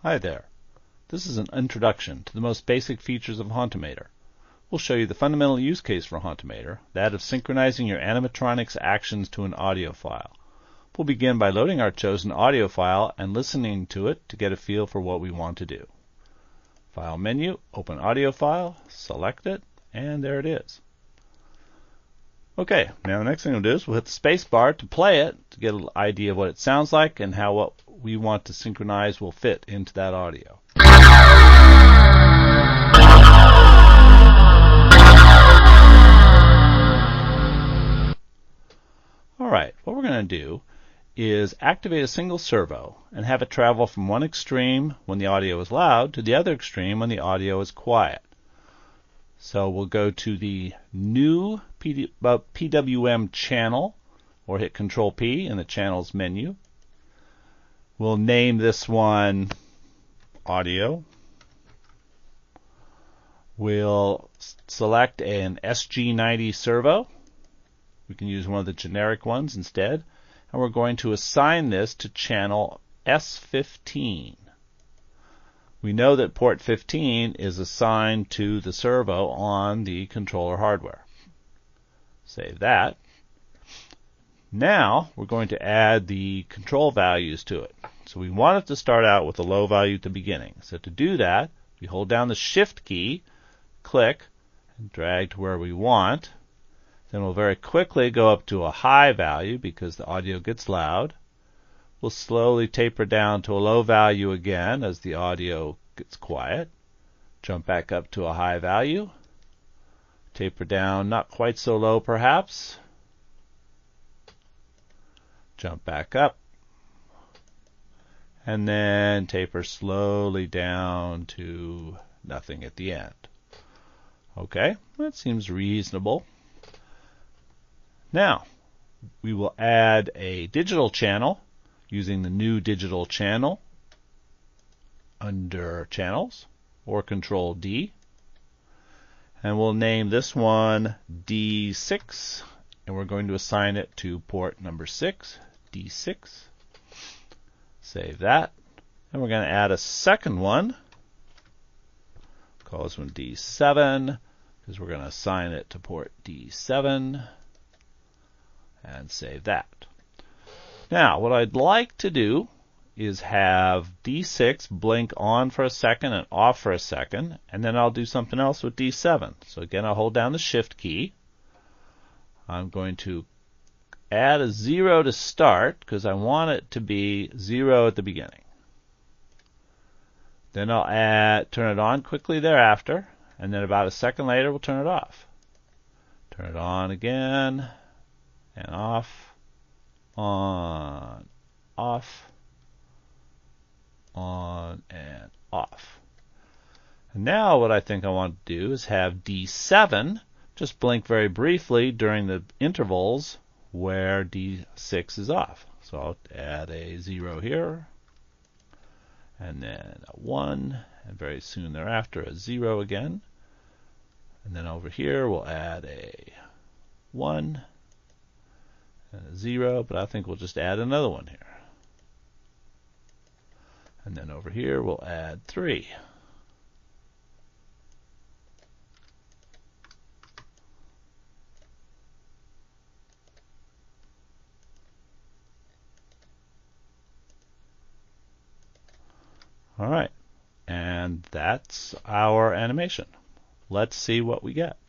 Hi there. This is an introduction to the most basic features of Hauntimator. We'll show you the fundamental use case for Hauntimator, that of synchronizing your animatronics actions to an audio file. We'll begin by loading our chosen audio file and listening to it to get a feel for what we want to do. File menu, open audio file, select it, and there it is. Okay, now the next thing we'll do is we'll hit the space bar to play it to get an idea of what it sounds like and how what we want to synchronize will fit into that audio. Alright, what we're going to do is activate a single servo and have it travel from one extreme when the audio is loud to the other extreme when the audio is quiet. So we'll go to the new PWM channel or hit Control P in the channels menu. We'll name this one audio. We'll select an SG90 servo. We can use one of the generic ones instead. And we're going to assign this to channel S15. We know that port 15 is assigned to the servo on the controller hardware. Save that. Now we're going to add the control values to it. So we want it to start out with a low value at the beginning. So to do that, we hold down the Shift key, click, and drag to where we want. Then we'll very quickly go up to a high value because the audio gets loud. We'll slowly taper down to a low value again as the audio gets quiet. Jump back up to a high value. Taper down, not quite so low perhaps. Jump back up. And then taper slowly down to nothing at the end. Okay, that seems reasonable. Now, we will add a digital channel using the new digital channel under channels or Control D. And we'll name this one D6 and we're going to assign it to port number 6, D6. Save that. And we're going to add a second one. Call this one D7 because we're going to assign it to port D7 and save that. Now, what I'd like to do is have D6 blink on for a second and off for a second, and then I'll do something else with D7. So again, I'll hold down the Shift key. I'm going to add a 0 to start because I want it to be 0 at the beginning. Then I'll turn it on quickly thereafter, and then about a second later we'll turn it off. Turn it on again, and off, on, off, on, and off. And now what I think I want to do is have D7 just blink very briefly during the intervals where D6 is off. So I'll add a 0 here, and then a 1, and very soon thereafter a 0 again. And then over here we'll add a 1, and a 0, but I think we'll just add another one here. And then over here we'll add 3. Alright, and that's our animation. Let's see what we get.